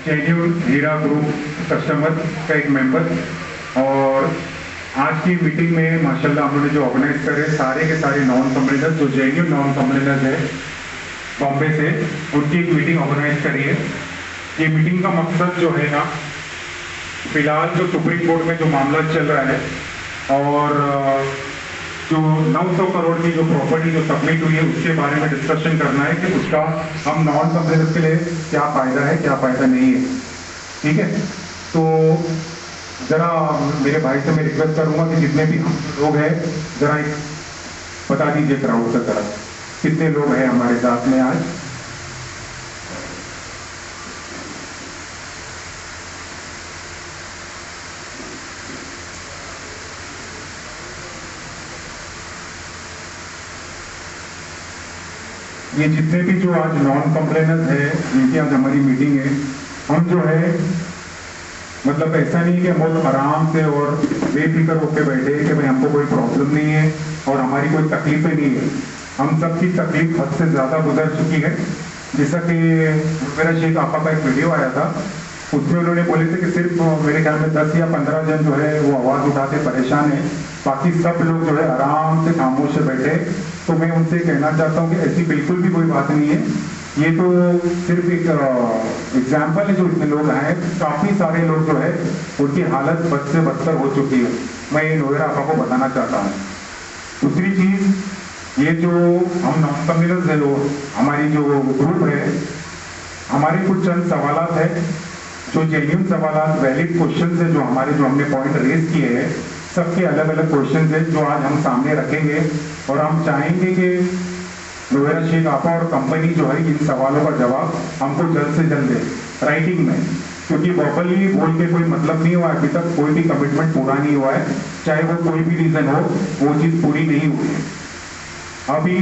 Genuine हीरा group customer का एक member. और आज की मीटिंग में माशाल्लाह हम लोगों ने जो ऑर्गेनाइज करे सारे के सारे नॉन कंप्लेनर जो जेन्युइन नॉन कंप्लेनर है बॉम्बे से, उनकी एक मीटिंग ऑर्गेनाइज करी है। ये मीटिंग का मकसद जो है ना, फिलहाल जो सुप्रीम कोर्ट में जो मामला चल रहा है और जो 900 करोड़ की जो प्रॉपर्टी जो सबमिट हुई है उसके बारे में डिस्कशन करना है कि उसका हम नॉन कंप्लेनर के लिए क्या फ़ायदा है क्या फ़ायदा नहीं है। ठीक है, तो ज़रा मेरे भाई से मैं रिक्वेस्ट करूँगा कि जितने भी हम लोग हैं ज़रा एक बता दीजिए क्राउड का तरफ कितने लोग हैं हमारे साथ में आज। ये जितने भी जो आज नॉन कंप्लेनर्स है जिनकी आज हमारी मीटिंग है, हम जो है मतलब ऐसा नहीं कि हम बहुत आराम से और बेफिक्र होकर बैठे कि भाई हमको कोई प्रॉब्लम नहीं है और हमारी कोई तकलीफें नहीं है। हम सबकी तकलीफ हद से ज़्यादा गुजर चुकी है। जैसा कि मेरा शेख आपा का एक वीडियो आया था, उसमें उन्होंने बोले थे कि सिर्फ मेरे ख्याल में 10 या 15 जन जो है वो आवाज़ उठाते परेशान है, बाकी सब लोग जो है आराम से खामोश से बैठे। तो मैं उनसे कहना चाहता हूँ कि ऐसी बिल्कुल भी कोई बात नहीं है। ये तो सिर्फ एक एग्जाम्पल है। जो इतने लोग आए, काफ़ी सारे लोग जो है उनकी हालत बद से बदतर हो चुकी है। मैं ये नोएरा आपा को बताना चाहता हूँ। दूसरी चीज़, ये जो हम नॉन कंप्लेनर्स है, जो हमारी जो ग्रुप है, हमारे कुछ चंद सवालात है जो जेन्युइन सवालात, वैलिड क्वेश्चन है, जो हमारे जो हमने पॉइंट रेज किए हैं, सबके अलग अलग क्वेश्चन है जो आज हम सामने रखेंगे। और हम चाहेंगे कि नोएरा शेख आपा और कंपनी जो है इन सवालों का जवाब हमको जल्द से जल्द दे राइटिंग में, क्योंकि वर्बली बोल के कोई मतलब नहीं हुआ अभी तक, कोई भी कमिटमेंट पूरा नहीं हुआ है, चाहे वो कोई भी रीजन हो, वो चीज़ पूरी नहीं हुई है। अभी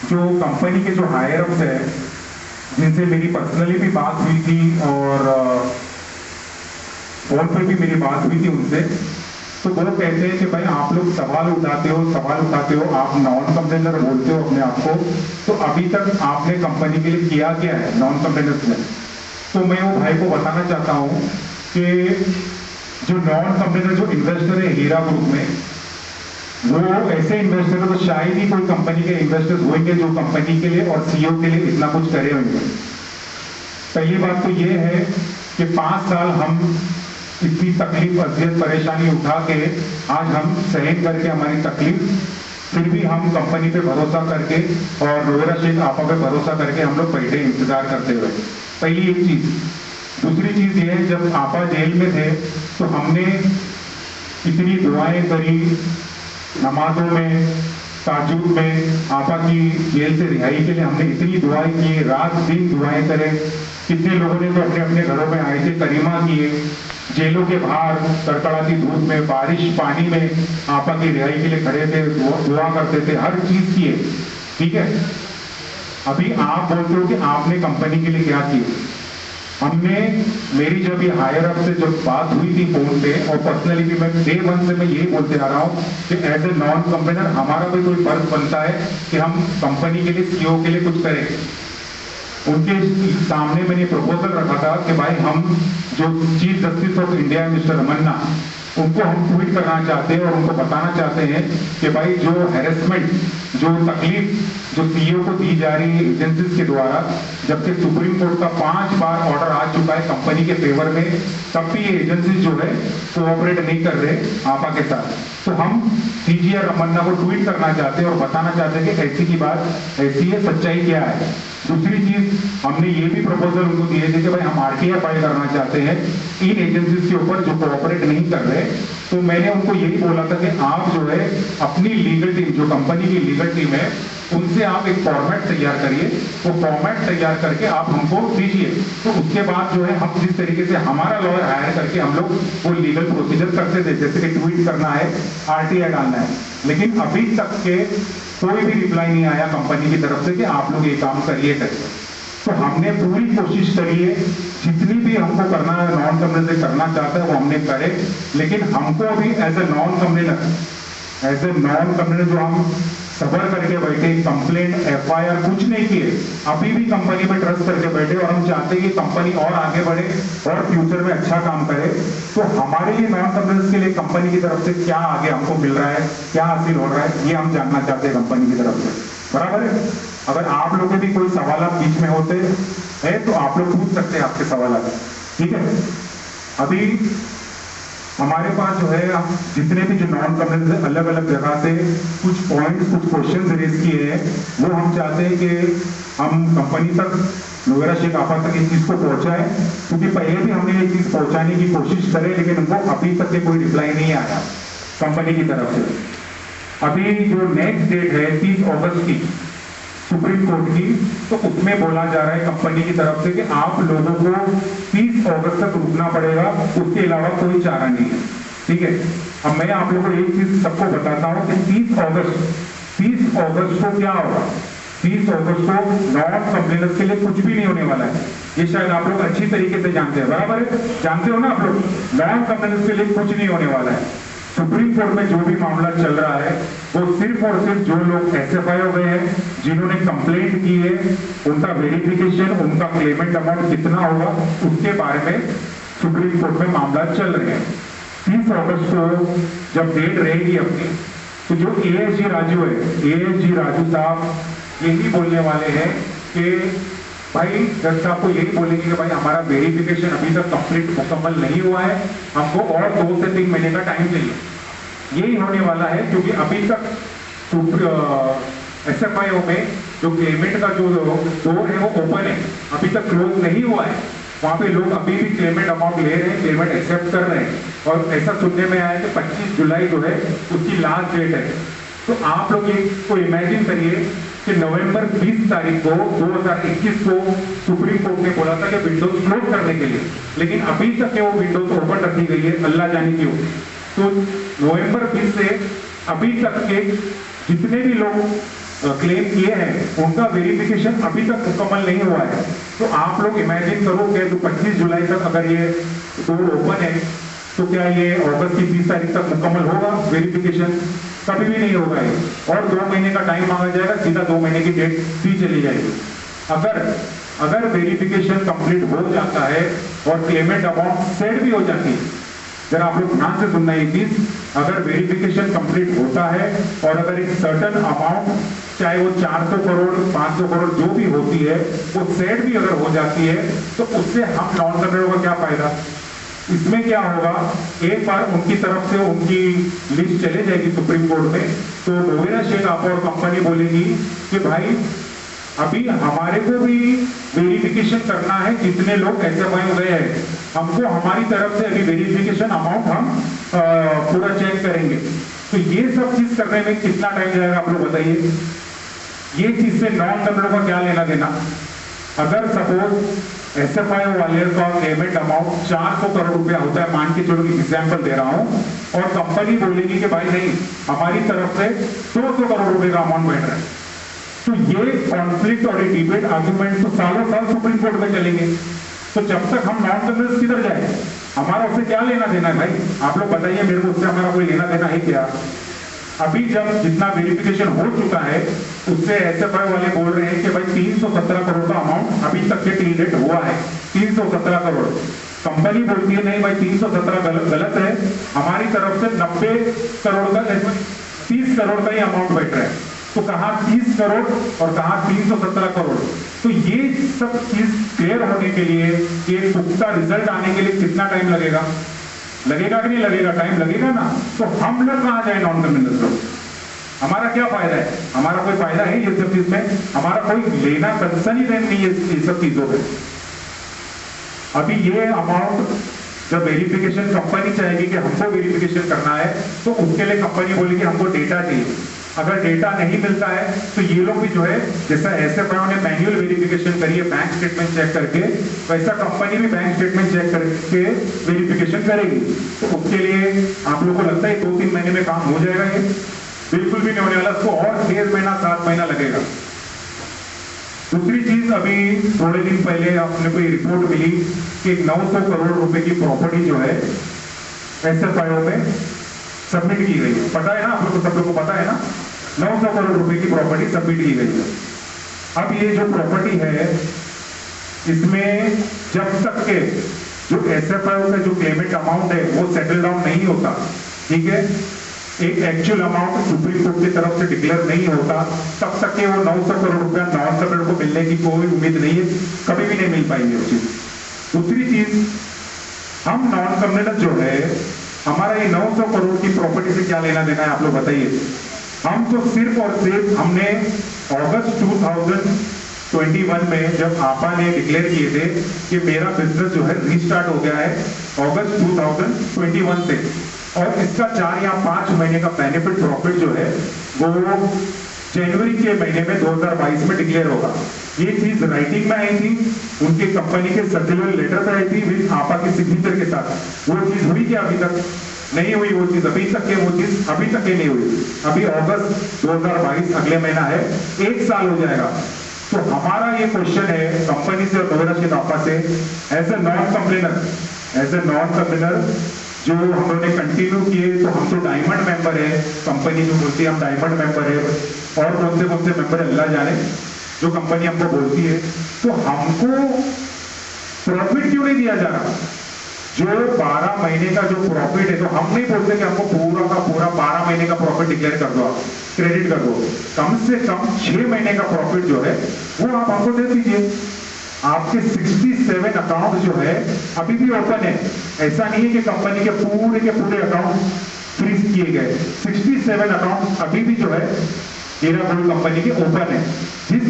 जो कंपनी के जो हायर अप्स है जिनसे मेरी पर्सनली भी बात हुई थी और फोन पर भी मेरी बात हुई थी उनसे, तो वो कहते हैं कि भाई आप लोग सवाल उठाते हो, आप नॉन कंप्लेनर बोलते हो अपने आप को, तो अभी तक आपने कंपनी के लिए किया क्या है नॉन कंप्लेनर्स में। तो मैं वो भाई को बताना चाहता हूँ कि जो नॉन कंप्लेनर जो इन्वेस्टर है हीरा ग्रुप में, वो ऐसे इन्वेस्टर तो शायद ही कोई कंपनी के इन्वेस्टर्स होंगे जो कंपनी के लिए और सीईओ के लिए इतना कुछ करे होंगे। पहली बात तो ये है कि 5 साल हम इतनी तकलीफ, अजियत, परेशानी उठा के आज हम सहन करके हमारी तकलीफ, फिर भी हम कंपनी पे भरोसा करके और नोएरा शेख आपा पे भरोसा करके हम लोग बैठे इंतजार करते हुए। पहली एक चीज। दूसरी चीज ये है, जब आपा जेल में थे तो हमने इतनी दुआएं करी, नमाजों में, ताजुद में, आपा की जेल से रिहाई के लिए हमने इतनी दुआएं की, रात दिन दुआएं करे। कितने लोगों ने तो अपने अपने घरों में आए थे, करीमा किए, जेलों के बाहर कड़कड़ाती धूप में, बारिश पानी में आपा की रिहाई के लिए खड़े थे, दुआ करते थे, हर चीज किए। ठीक है, अभी आप बोलते हो कि आपने कंपनी के लिए क्या किया। हमने, मेरी जब ये हायर अप से जब बात हुई थी फोन पे, और पर्सनली भी मैं डे 1 से मैं यही बोलते आ रहा हूँ कि एज ए नॉन कंप्लेनर हमारा भी कोई फर्ज बनता है कि हम कंपनी के लिए, सीईओ के लिए कुछ करें। उनके सामने मैंने प्रपोजल रखा था कि भाई हम जो चीफ जस्टिस ऑफ इंडिया है मिस्टर रमन्ना, उनको हम ट्वीट करना चाहते हैं और उनको बताना चाहते हैं कि भाई जो हैरेसमेंट, जो तकलीफ जो सीईओ को दी जा रही है एजेंसीज के द्वारा, जबकि सुप्रीम कोर्ट का 5 बार ऑर्डर आ चुका है कंपनी के फेवर में, तब भी ये एजेंसीज जो है कोऑपरेट नहीं कर रहे आपा के साथ। तो हम सीजीआर रमन्ना को ट्वीट करना चाहते हैं और बताना चाहते हैं कि ऐसी की बात ऐसी है, सच्चाई क्या है। दूसरी चीज, हमने ये भी प्रपोजल उनको दिए थे कि भाई हम आरटीआई फाइल करना चाहते हैं इन एजेंसीज के ऊपर जो कोऑपरेट नहीं कर रहे। तो मैंने उनको यही बोला था कि आप जो है अपनी लीगल टीम, जो कंपनी की लीगल टीम है, उनसे आप एक फॉर्मेट तैयार करिए, वो फॉर्मेट तैयार करके आप हमको दीजिए। तो उसके बाद जो है हम जिस तरीके से हमारा लॉयर हायर करके हम लोग वो लीगल प्रोसीजर करते थे, जैसे कि ट्वीट करना है, आरटीआई डालना है, लेकिन अभी तक के कोई भी रिप्लाई नहीं आया कंपनी की तरफ से कि आप लोग ये काम करिए करके। तो हमने पूरी कोशिश करी है, जितनी भी हमको करना है नॉन कंप्लेनर से करना चाहता है वो हमने करे, लेकिन हमको अभी एज ए नॉन कंप्लेनर जो हम सबर करके बैठे, कंप्लेंट एफआईआर कुछ नहीं किए, अभी भी कंपनी पे ट्रस्ट करके बैठे और हम चाहते हैं कि कंपनी और आगे बढ़े और फ्यूचर में अच्छा काम करे। तो हमारे लिए नॉन कंप्लेंट्स के लिए कंपनी की तरफ से क्या आगे हमको मिल रहा है, क्या हासिल हो रहा है, ये हम जानना चाहते हैं कंपनी की तरफ से। बराबर है? अगर आप लोगों के भी कोई सवाल बीच में होते हैं तो आप लोग पूछ सकते हैं आपके सवाल। ठीक है, अभी हमारे पास जो है जितने भी जो नॉन कंप्लेंट्स अलग अलग जगह से कुछ पॉइंट्स, कुछ क्वेश्चन रेज किए हैं, वो हम चाहते हैं कि हम कंपनी तक, नोएडा शेख आपा तक इस चीज को पहुंचाए, क्योंकि पहले भी हमने ये चीज पहुंचाने की कोशिश करे लेकिन उनको अभी तक के कोई रिप्लाई नहीं आया कंपनी की तरफ से। अभी जो नेक्स्ट डेट है 30 अगस्त की सुप्रीम कोर्ट की, तो उसमें बोला जा रहा है कंपनी की तरफ से कि आप लोगों को 30 अगस्त तक रुकना पड़ेगा, उसके अलावा कोई चारा नहीं है। ठीक है, अब मैं आप लोगों को एक चीज सबको बताता हूं कि 30 अगस्त को क्या होगा। 30 अगस्त को नॉन कंप्लेनर्स के लिए कुछ भी नहीं होने वाला है, ये शायद आप लोग अच्छी तरीके से जानते हैं। बराबर है, जानते हो ना आप लोग, नॉन कंप्लेनर्स के लिए कुछ नहीं होने वाला है। सुप्रीम कोर्ट में जो भी मामला चल रहा है वो सिर्फ और सिर्फ जो लोग एसएफआई हो गए हैं, जिन्होंने कंप्लेंट की है, उनका वेरिफिकेशन, उनका क्लेमेंट अमाउंट कितना होगा, उसके बारे में सुप्रीम कोर्ट में मामला चल रहे हैं। 30 अगस्त को जब डेट रहेगी अपनी, तो जो एएसजी राजू है, एएसजी राजू साहब यही बोलने वाले हैं कि भाई जज साहब को यही बोलेंगे कि भाई हमारा वेरिफिकेशन अभी तक कंप्लीट मुकम्मल नहीं हुआ है, हमको और 2 से 3 महीने का टाइम चाहिए। यही होने वाला है, क्योंकि अभी तक एसएफआईओ में जो क्लेमेंट का जो डोर है वो ओपन है, अभी तक क्लोज नहीं हुआ है। वहां पे लोग अभी भी क्लेमेंट अमाउंट ले रहे हैं, क्लेमेंट एक्सेप्ट कर रहे हैं, और ऐसा सुनने में आया कि 25 जुलाई जो है उसकी लास्ट डेट है। तो आप लोग इसको इमेजिन करिए कि नवंबर 20 तारीख को 2021 को सुप्रीम कोर्ट ने बोला था कि विंडोज क्लोज करने के लिए, लेकिन अभी तक के वो विंडोज ओपन रखी गई है, अल्लाह जाने क्यों। तो नवंबर 20 से अभी तक के जितने भी लोग क्लेम किए हैं उनका वेरिफिकेशन अभी तक मुकम्मल नहीं हुआ है। तो आप लोग इमेजिन करो कि तो 25 जुलाई तक अगर ये डोर ओपन है, तो क्या ये अगस्त की 20 तारीख तक मुकम्मल होगा वेरिफिकेशन? कभी भी नहीं होगा ये, और 2 महीने का टाइम मांगा जाएगा, सीधा 2 महीने की डेट भी चली जाएगी। अगर वेरिफिकेशन कंप्लीट हो जाता है और क्लेमेंट अमाउंट सेट भी हो जाती है, जरा आप लोग ध्यान से सुनना ये चीज, अगर वेरिफिकेशन कंप्लीट होता है और अगर एक सर्टन अमाउंट, चाहे वो 400 करोड़ 500 करोड़ जो भी होती है, वो सेट भी अगर हो जाती है, तो उससे हम नॉन कंप्लेंट का क्या फायदा? इसमें क्या होगा, एक बार उनकी तरफ से उनकी लिस्ट चले जाएगी सुप्रीम कोर्ट में, तो नोएडा शेख आपा और कंपनी बोलेगी कि भाई अभी हमारे को भी वेरिफिकेशन करना है, जितने लोग एसएफआई गए हैं, हमको हमारी तरफ से अभी वेरिफिकेशन अमाउंट हम पूरा चेक करेंगे। तो ये सब चीज करने में कितना टाइम जाएगा आप लोग बताइए? ये चीज से नॉन कंप्लेंट का क्या लेना देना? अगर सपोज एसएफआई वाले का पेमेंट अमाउंट 400 करोड़ रुपया होता है, मान के चलो एग्जाम्पल दे रहा हूं, और कंपनी बोलेगी कि भाई नहीं, हमारी तरफ से 200 करोड़ रुपए का अमाउंट बैठ रहा है, तो ये कॉन्फ्लिक्ट और डिबेट आर्गुमेंट तो सालों साल सुप्रीम कोर्ट में चलेंगे। तो जब तक हम नॉन कंप्लेंट्स किधर जाए? हमारा उससे क्या लेना देना है भाई? आप लोग बताइए मेरे को, उससे हमारा कोई लेना देना है क्या? अभी जब जितना वेरिफिकेशन हो चुका है उससे एसएफआई वाले बोल रहे हैं कि भाई 317 करोड़ का अमाउंट अभी तक के टिल डेट हुआ है, 317 करोड़। कंपनी बोलती है नहीं भाई 317 गलत है, हमारी तरफ से 90 करोड़ का 30 करोड़ का ही अमाउंट बैठ रहा है। तो कहा 30 करोड़ और कहा 317 करोड़। तो ये सब चीज क्लियर होने के लिए, ये पुख्ता रिजल्ट आने के लिए कितना टाइम लगेगा? लगेगा कि नहीं लगेगा? टाइम लगेगा ना। तो हम लोग कहां जाए नॉन कंप्लेंट्स लोग? हमारा क्या फायदा है? हमारा कोई फायदा है ये सब चीज में? हमारा कोई लेना कंसर्न ही नहीं है ये सब चीजों में। अभी ये अमाउंट जब वेरिफिकेशन कंपनी चाहेगी कि हमको वेरिफिकेशन करना है, तो उसके लिए कंपनी बोलेगी हमको डेटा चाहिए। अगर डेटा नहीं मिलता है तो ये लोग भी जो है, जैसा एसएफआई ने मैन्युअल वेरिफिकेशन करी है बैंक स्टेटमेंट चेक करके, वैसा कंपनी भी बैंक स्टेटमेंट चेक करके वेरिफिकेशन करेगी। तो उसके लिए आप लोगों को लगता है 2-3 महीने में काम हो जाएगा? ये बिल्कुल भी नहीं होने वाला, उसको और 6 महीना 7 महीना लगेगा। दूसरी चीज, अभी थोड़े दिन पहले अपने को रिपोर्ट मिली कि 900 करोड़ रुपए की प्रॉपर्टी जो है एसएफआई में सबमिट की गई है। पता है ना आप लोग को, सब लोग को पता है ना? 900 करोड़ रुपए की प्रॉपर्टी सबमिट की गई है। अब ये जो प्रॉपर्टी है इसमें जब तक के जो एसएफआई का जो क्लेमेंट अमाउंट है वो सेटल डाउन नहीं होता, ठीक है, एक एक्चुअल अमाउंट सुप्रीम कोर्ट की तरफ से डिक्लेयर नहीं होता, तब तक के वो 900 करोड़ रुपया नॉन सबमिटर को मिलने की कोई उम्मीद नहीं है, कभी भी नहीं मिल पाएंगे वो चीज। दूसरी चीज, हम नॉन सबमिटर जो है, हमारा ये 900 करोड़ की प्रॉपर्टी से क्या लेना देना है आप लोग बताइए। हम तो सिर्फ और सिर्फ हमने अगस्त 2021 में जब आपा ने डिक्लेयर किए थे कि मेरा बिजनेस जो है रीस्टार्ट हो गया है अगस्त 2021 से, और इसका 4 या 5 महीने का बेनिफिट प्रॉफिट जो है वो जनवरी के महीने में 2022 में डिक्लेयर होगा। ये चीज राइटिंग में आई थी, उनके कंपनी के सर्कुलर लेटर पे आई थी विद आपा के सिग्नेचर के साथ। वो चीज हुई क्या? अभी तक नहीं हुई वो चीज, अभी तक के वो चीज अभी तक के नहीं हुई। अभी अगस्त 2022 अगले महीना है, 1 साल हो जाएगा। तो हमारा ये क्वेश्चन है कंपनी से और नोएडा के आपा से, एज ए नॉन कंप्लेनर जो हम लोगों ने कंटिन्यू किए, तो हम तो डायमंड मेंबर है, कंपनी जो बोलती है हम डायमंड मेंबर है, और कौन से मेंबर अल्लाह जाने जो कंपनी हमको बोलती है, तो हमको प्रॉफिट क्यों नहीं दिया जा रहा? जो 12 महीने का जो प्रॉफिट है, तो हम नहीं बोलते कि हमको पूरा का पूरा 12 महीने का प्रॉफिट डिक्लेयर कर दो, आप क्रेडिट कर दो, कम से कम 6 महीने का प्रॉफिट जो है वो आप हमको दे दीजिए। आपके 67 अकाउंट जो है अभी भी ओपन है, ऐसा नहीं है कि कंपनी के पूरे अकाउंट फ्रीज किए गए। 67 अकाउंट अभी भी जो है हीरा गोल्ड कंपनी के ओपन है। जिस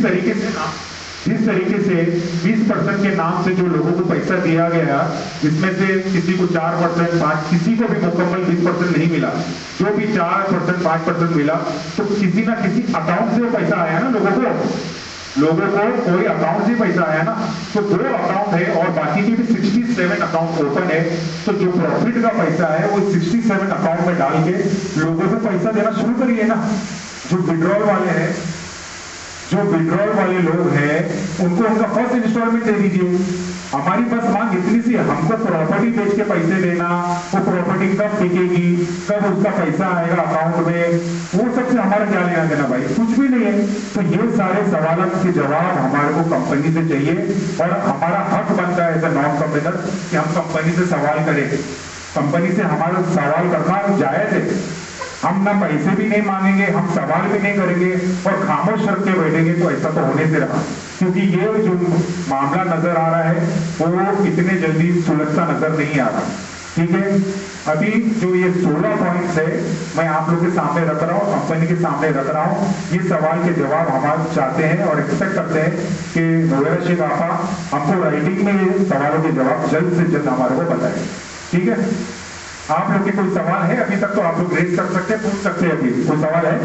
तरीके से 20% के नाम से जो लोगों को पैसा दिया गया, जिसमें से किसी को 4%, 5, किसी को भी मुकम्मल 20% नहीं मिला, जो भी 4%, 5% मिला, तो किसी ना किसी अकाउंट से पैसा आया ना लोगों को कोई अकाउंट से पैसा आया ना। तो 2 अकाउंट है और बाकी के भी 67 अकाउंट ओपन है। तो जो प्रॉफिट का पैसा है वो 67 अकाउंट में डाल के लोगों को पैसा देना शुरू करिए ना। जो विड्रॉल वाले लोग हैं उनको उनका फर्स्ट इंस्टॉलमेंट दे दीजिए। हमारी बस मांग इतनी सी, हमको प्रॉपर्टी बेच के पैसे देना, वो प्रॉपर्टी कब बिकेगी, कब उसका पैसा आएगा अकाउंट में, वो सबसे हमारा क्या लेना देना भाई? कुछ भी नहीं है। तो ये सारे सवालों के जवाब हमारे को कंपनी से चाहिए, और हमारा हक बनता है एज ए नॉन कंप्लेनर कि हम कंपनी से सवाल करें। कंपनी से हमारा सवाल करना जायज है, हम ना पैसे भी नहीं मांगेंगे, हम सवाल भी नहीं करेंगे और खामोश रख के बैठेंगे, तो ऐसा तो होने से रहा। क्योंकि ये जो मामला नजर आ रहा है वो इतने जल्दी सुलझता नजर नहीं आ रहा, ठीक है। अभी जो ये 16 पॉइंट्स है मैं आप लोग के सामने रख रहा हूँ, कंपनी के सामने रख रहा हूँ। ये सवाल के जवाब हम चाहते हैं और एक्सपेक्ट करते हैं कि नोएडा शेख आपा हमको राइटिंग में ये सवालों के जवाब जल्द से जल्द हमारे को बताए, ठीक है। आप लोग के कोई सवाल है? अभी तक तो आप लोग रेज कर सकते हैं, पूछ सकते हैं। अभी कोई सवाल है?